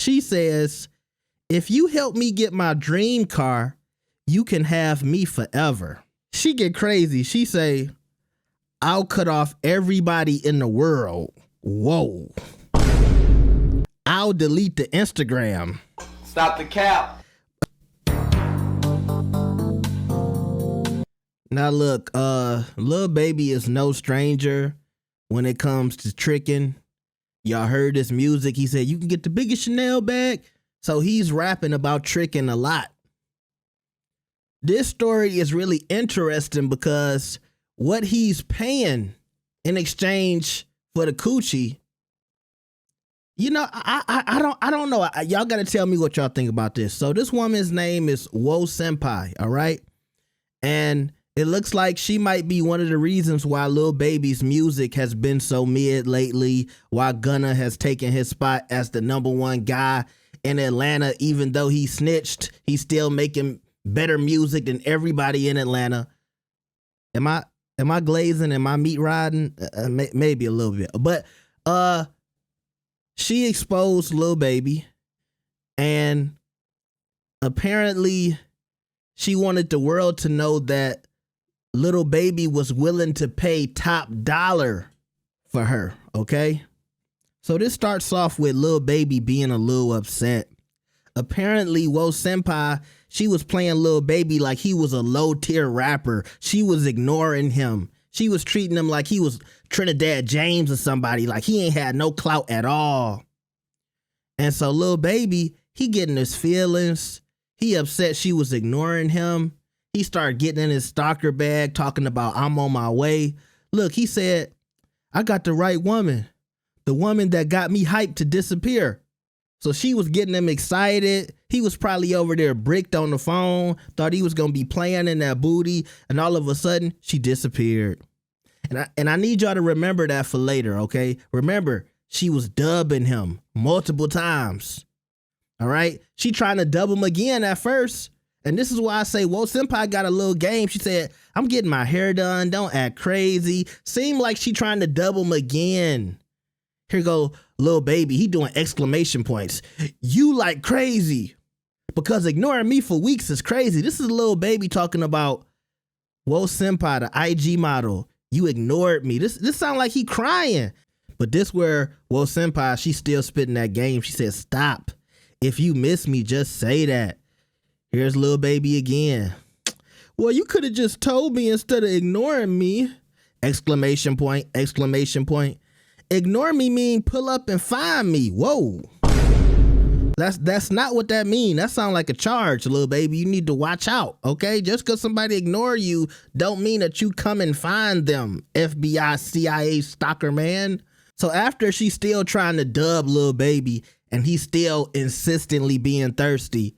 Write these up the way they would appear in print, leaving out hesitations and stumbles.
She says, if you help me get my dream car, you can have me forever. She get crazy. She say, I'll cut off everybody in the world. Whoa. I'll delete the Instagram. Stop the cap. Now look, Lil Baby is no stranger when it comes to tricking. Y'all heard this music. He said, you can get the biggest Chanel bag. So he's rapping about tricking a lot. This story is really interesting because what he's paying in exchange for the coochie, you know, I don't know. Y'all got to tell me what y'all think about this. So this woman's name is Wo Senpai, all right? And it looks like she might be one of the reasons why Lil Baby's music has been so mid lately, why Gunna has taken his spot as the #1 guy in Atlanta. Even though he snitched, he's still making better music than everybody in Atlanta. Am I glazing? Am I meat riding? Maybe a little bit. But she exposed Lil Baby, and apparently she wanted the world to know that Lil Baby was willing to pay top dollar for her, okay? So this starts off with Lil Baby being a little upset. Apparently, Wo Senpai, she was playing Lil Baby like he was a low-tier rapper. She was ignoring him. She was treating him like he was Trinidad James or somebody, like he ain't had no clout at all. And so Lil Baby, he getting his feelings. He upset she was ignoring him. He started getting in his stalker bag, talking about, I'm on my way. Look, he said, I got the right woman. The woman that got me hyped to disappear. So she was getting him excited. He was probably over there bricked on the phone, thought he was going to be playing in that booty. And all of a sudden, she disappeared. And I need y'all to remember that for later, okay? Remember, she was dubbing him multiple times. All right? She trying to dub him again at first. And this is why I say, Wo Senpai got a little game. She said, I'm getting my hair done. Don't act crazy. Seemed like she trying to dub him again. Here go Lil Baby. He doing exclamation points. You like crazy. Because ignoring me for weeks is crazy. This is Lil Baby talking about Wo Senpai, the IG model. You ignored me. This sound like he crying. But this where Wo Senpai, she still spitting that game. She said, stop. If you miss me, just say that. Here's Lil Baby again. Well, you could have just told me instead of ignoring me. Exclamation point, exclamation point. Ignore me mean pull up and find me. Whoa. That's not what that mean. That sound like a charge, Lil Baby. You need to watch out, okay? Just because somebody ignore you don't mean that you come and find them. FBI, CIA stalker man. So after she's still trying to dub Lil Baby and he's still insistently being thirsty,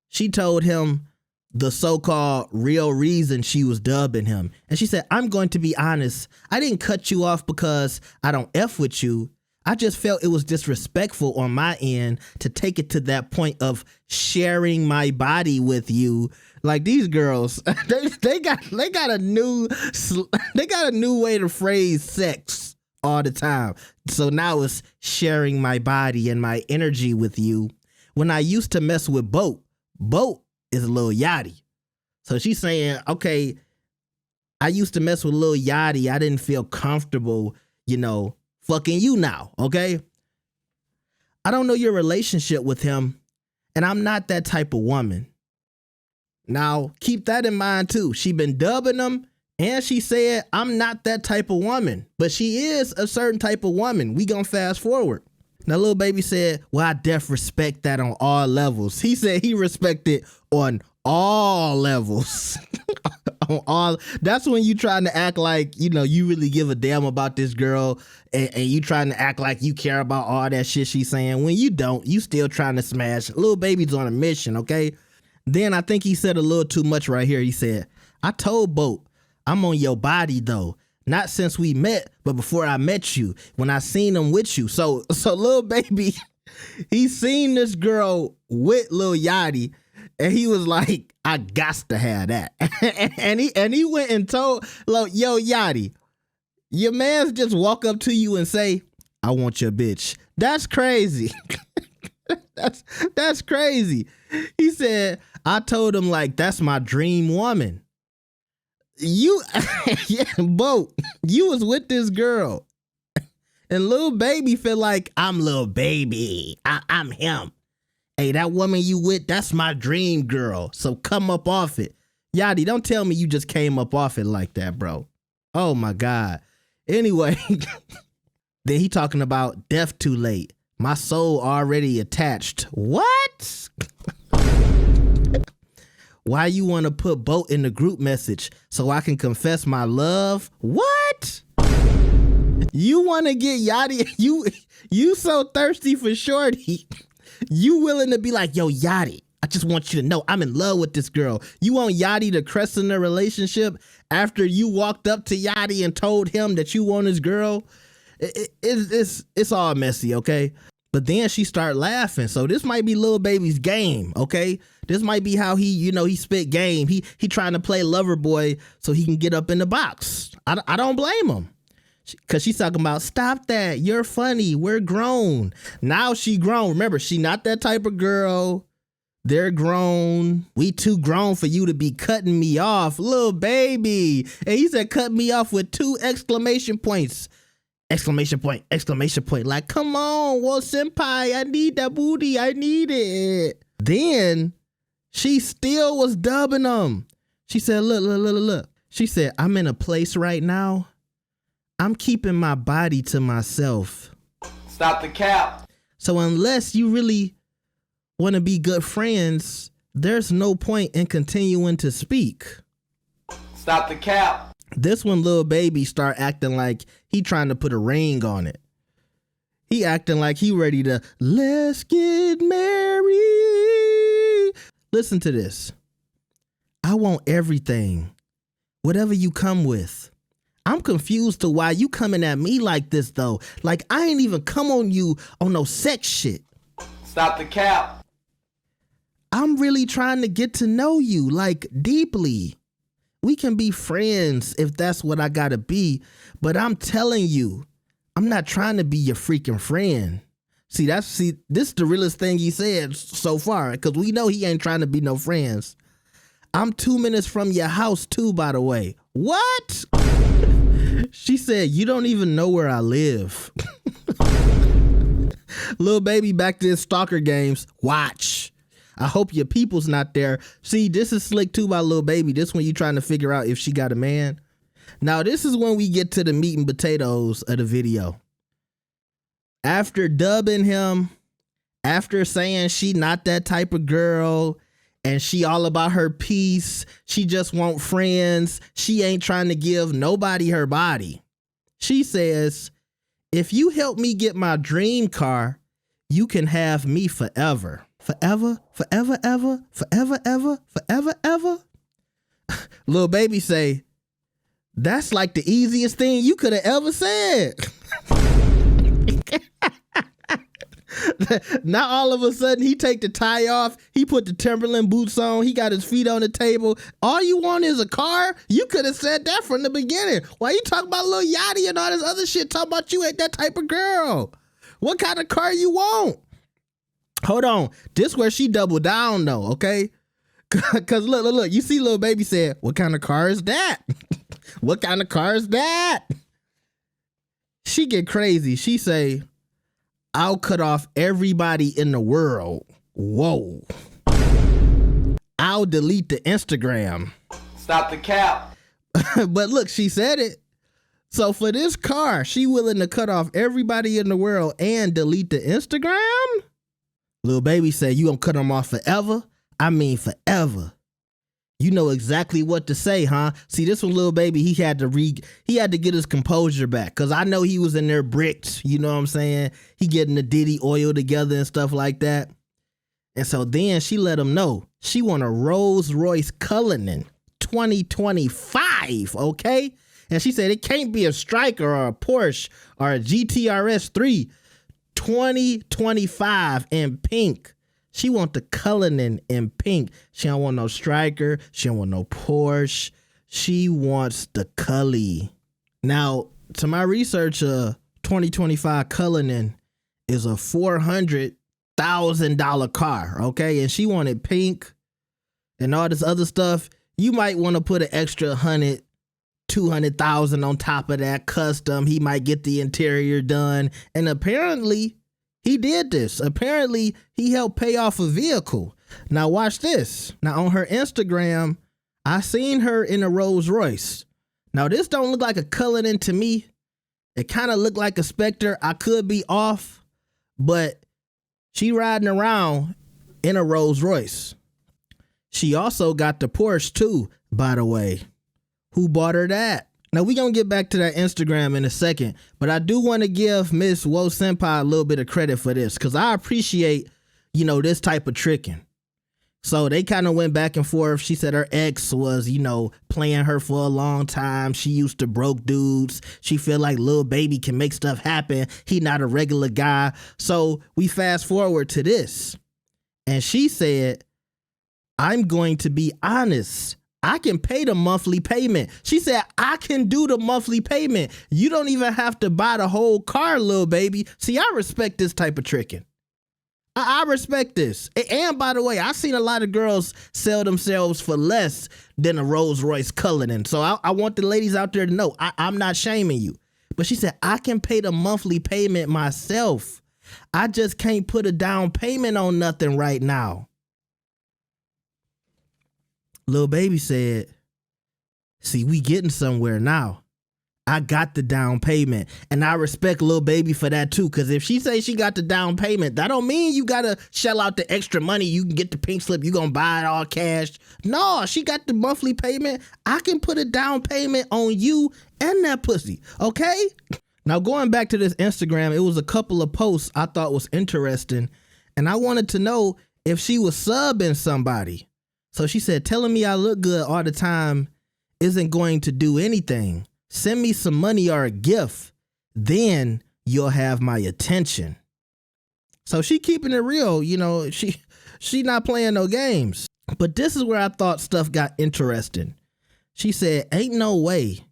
she told him the so-called real reason she was dubbing him. And she said, I'm going to be honest. I didn't cut you off because I don't F with you. I just felt it was disrespectful on my end to take it to that point of sharing my body with you. Like these girls, they got a new way to phrase sex all the time. So now it's sharing my body and my energy with you. When I used to mess with Boat is Lil Yachty. So she's saying, okay, I used to mess with Lil Yachty. I didn't feel comfortable, fucking you now, okay? I don't know your relationship with him, and I'm not that type of woman. Now, keep that in mind too. She been dubbing him, and she said, I'm not that type of woman, but she is a certain type of woman. We gonna fast forward. Now, Lil Baby said, well, I def respect that on all levels. He said he respected on all levels. That's when you trying to act like, you really give a damn about this girl and you trying to act like you care about all that shit she's saying. When you don't, you still trying to smash. Lil Baby's on a mission, okay? Then I think he said a little too much right here. He said, I told Boat, I'm on your body though. Not since we met, but before I met you, when I seen him with you. So Lil Baby, he seen this girl with Lil Yachty, and he was like, I gots to have that. and he went and told, yo, Yachty, your mans just walk up to you and say, I want your bitch. That's crazy. That's crazy. He said, I told him like, that's my dream woman. You, yeah, Bo, you was with this girl. And Lil Baby feel like, I'm Lil Baby. I'm him. Hey, that woman you with, that's my dream girl. So come up off it. Yachty, don't tell me you just came up off it like that, bro. Oh my God. Anyway, then he talking about death too late. My soul already attached. What? Why you want to put Boat in the group message so I can confess my love? What? You want to get Yachty? You so thirsty for Shorty. You willing to be like, yo, Yachty, I just want you to know I'm in love with this girl. You want Yachty to crest in the relationship after you walked up to Yachty and told him that you want his girl? It's all messy, okay? But then she start laughing. So this might be Lil Baby's game, okay? This might be how he spit game. He trying to play lover boy so he can get up in the box. I don't blame him. Cause she's talking about, stop that. You're funny. We're grown. Now she grown. Remember, she not that type of girl. They're grown. We too grown for you to be cutting me off. Lil Baby. And he said, cut me off with 2 exclamation points. Exclamation point, exclamation point. Like, come on, well, senpai, I need that booty. I need it. Then she still was dubbing him. She said, look. She said, I'm in a place right now. I'm keeping my body to myself. Stop the cap. So unless you really want to be good friends, there's no point in continuing to speak. Stop the cap. This one, Lil Baby start acting like he trying to put a ring on it. He acting like he ready to, let's get married. Listen to this. I want everything. Whatever you come with. I'm confused to why you coming at me like this, though. Like, I ain't even come on you on no sex shit. Stop the cap. I'm really trying to get to know you, like, deeply. We can be friends if that's what I gotta be. But I'm telling you, I'm not trying to be your freaking friend. See, this is the realest thing he said so far, because we know he ain't trying to be no friends. I'm 2 minutes from your house, too, by the way. What? She said, you don't even know where I live. Lil Baby back to his stalker games. Watch. I hope your people's not there. See, this is slick too by Lil Baby. This when you trying to figure out if she got a man. Now, this is when we get to the meat and potatoes of the video. After dubbing him, after saying she not that type of girl, and she all about her peace. She just want friends. She ain't trying to give nobody her body. She says, if you help me get my dream car, you can have me forever. Forever, forever, ever, forever, ever, forever, ever. Lil Baby say, that's like the easiest thing you could have ever said. Now all of a sudden he take the tie off, he put the Timberland boots on, he got his feet on the table. All you want is a car? You could have said that from the beginning. Why you talking about Lil Yachty and all this other shit, talking about you ain't that type of girl? What kind of car you want? Hold on, this where she doubled down though, okay? Cause look, you see Lil Baby said, what kind of car is that? What kind of car is that? She get crazy, she say, I'll cut off everybody in the world. Whoa. I'll delete the Instagram. Stop the cap. But look, she said it. So for this car, she willing to cut off everybody in the world and delete the Instagram? Lil Baby say, you gonna cut them off forever? I mean forever. You know exactly what to say, huh? See, this one, Lil Baby, he had to get his composure back. Cause I know he was in there bricked, you know what I'm saying? He getting the Diddy oil together and stuff like that. And so then she let him know she want a Rolls Royce Cullinan 2025, okay? And she said it can't be a Striker or a Porsche or a GTRS 3. 2025 in pink. She want the Cullinan in pink. She don't want no Striker. She don't want no Porsche. She wants the Cully. Now, to my research, 2025 Cullinan is a $400,000 $100,000 car, okay? And she wanted pink and all this other stuff. You might want to put an extra 100, 200,000 on top of that, custom. He might get the interior done. And apparently he did this. Apparently he helped pay off a vehicle. Now watch this. Now on her Instagram, I seen her in a Rolls Royce. Now this don't look like a Cullinan to me. It kind of looked like a Spectre. I could be off, but she riding around in a Rolls Royce. She also got the Porsche too, by the way. Who bought her that? Now we gonna get back to that Instagram in a second, but I do want to give Miss Wo Senpai a little bit of credit for this, because I appreciate, this type of tricking. So they kind of went back and forth. She said her ex was, playing her for a long time. She used to broke dudes. She feel like Lil Baby can make stuff happen. He not a regular guy. So we fast forward to this. And she said, I'm going to be honest. I can pay the monthly payment. She said, I can do the monthly payment. You don't even have to buy the whole car, Lil Baby. See, I respect this type of tricking. I respect this. And by the way, I've seen a lot of girls sell themselves for less than a Rolls Royce Cullinan. So I want the ladies out there to know, I'm not shaming you. But she said, I can pay the monthly payment myself. I just can't put a down payment on nothing right now. Lil Baby said, see, we getting somewhere now. I got the down payment, and I respect Lil Baby for that too, because if she say she got the down payment, that don't mean you gotta shell out the extra money. You can get the pink slip, you gonna buy it all cash. No, she got the monthly payment. I can put a down payment on you and that pussy, okay? Now going back to this Instagram, it was a couple of posts I thought was interesting, and I wanted to know if she was subbing somebody. So she said, telling me I look good all the time isn't going to do anything. Send me some money or a gift, then you'll have my attention. So she keeping it real, she not playing no games. But this is where I thought stuff got interesting. She said, ain't no way.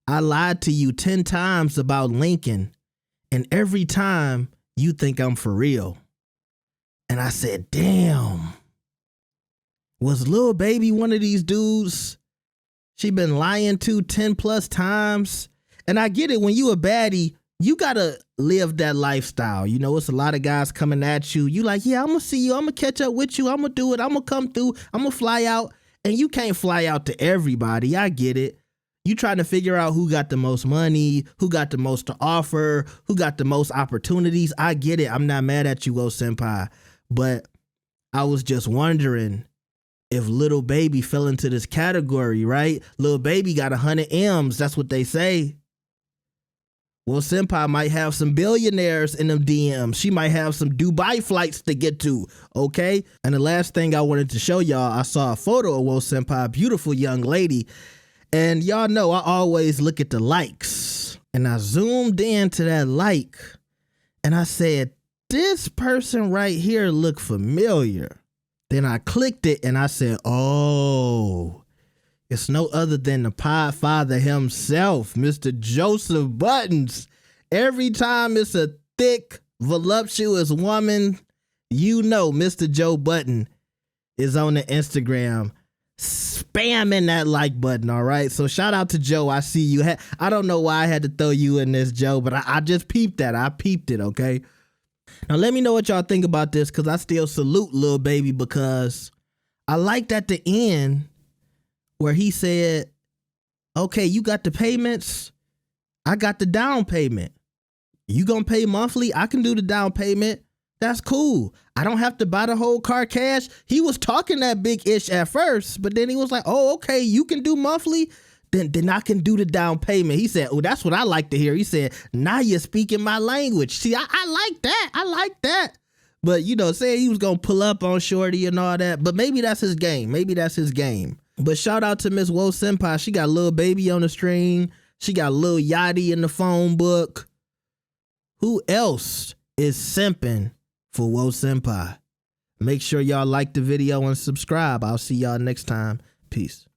I lied to you 10 times about Lincoln, and every time you think I'm for real. And I said, damn. Was Lil Baby one of these dudes she been lying to 10 plus times? And I get it, when you a baddie, you gotta live that lifestyle. It's a lot of guys coming at you. You like, yeah, I'm gonna see you. I'm gonna catch up with you. I'm gonna do it. I'm gonna come through. I'm gonna fly out. And you can't fly out to everybody. I get it. You trying to figure out who got the most money, who got the most to offer, who got the most opportunities. I get it. I'm not mad at you, Wo Senpai. But I was just wondering if Lil Baby fell into this category, right? Lil Baby got 100 M's. That's what they say. Well, Senpai might have some billionaires in them DMs. She might have some Dubai flights to get to, okay? And the last thing I wanted to show y'all, I saw a photo of Wo Senpai, beautiful young lady. And y'all know I always look at the likes. And I zoomed in to that like. And I said, this person right here look familiar. Then I clicked it and I said, oh, it's no other than the pod father himself, Mr. Joseph Buttons. Every time it's a thick, voluptuous woman, Mr. Joe Button is on the Instagram spamming that like button, all right? So shout out to Joe. I see you. I don't know why I had to throw you in this, Joe, but I just peeped that. I peeped it, okay? Now, let me know what y'all think about this, because I still salute Lil Baby, because I liked at the end where he said, okay, you got the payments. I got the down payment. You gonna pay monthly? I can do the down payment. That's cool. I don't have to buy the whole car cash. He was talking that big ish at first, but then he was like, oh, okay, you can do monthly. Then I can do the down payment. He said, oh, that's what I like to hear. He said, now you're speaking my language. See, I like that. I like that. But, saying he was going to pull up on Shorty and all that. But maybe that's his game. Maybe that's his game. But shout out to Miss Wo Senpai. She got Lil Baby on the string. She got Lil Yachty in the phone book. Who else is simping for Wo Senpai? Make sure y'all like the video and subscribe. I'll see y'all next time. Peace.